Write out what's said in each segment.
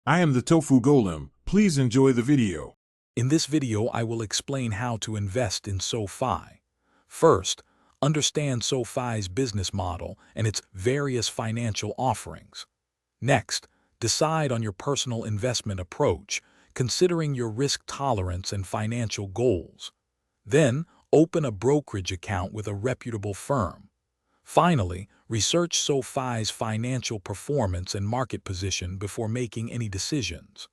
I am the Tofu Golem. Please enjoy the video. In this video, I will explain how to invest in SoFi. First, understand SoFi's business model and its various financial offerings. Next, decide on your personal investment approach, considering your risk tolerance and financial goals. Then, open a brokerage account with a reputable firm. Finally, research SoFi's financial performance and market position before making any decisions.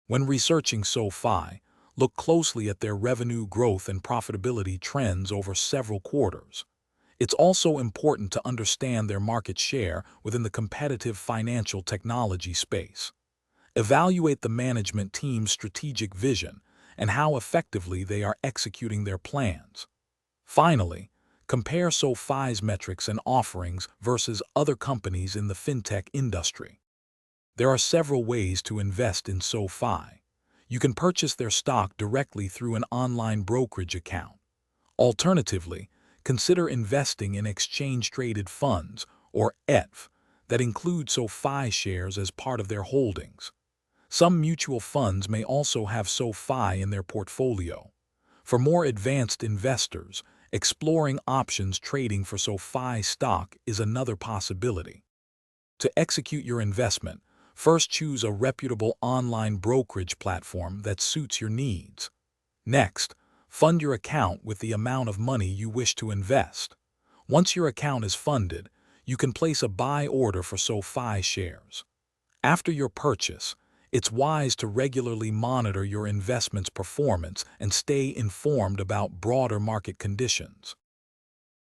When researching SoFi, look closely at their revenue growth and profitability trends over several quarters. It's also important to understand their market share within the competitive financial technology space. Evaluate the management team's strategic vision and how effectively they are executing their plans. Finally, compare SoFi's metrics and offerings versus other companies in the fintech industry. There are several ways to invest in SoFi. You can purchase their stock directly through an online brokerage account. Alternatively, consider investing in exchange-traded funds, or ETF, that include SoFi shares as part of their holdings. Some mutual funds may also have SoFi in their portfolio. For more advanced investors, exploring options trading for SoFi stock is another possibility. To execute your investment, first choose a reputable online brokerage platform that suits your needs. Next, fund your account with the amount of money you wish to invest. Once your account is funded, you can place a buy order for SoFi shares. After your purchase, it's wise to regularly monitor your investment's performance and stay informed about broader market conditions.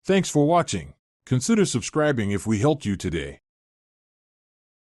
Thanks for watching. Consider subscribing if we helped you today.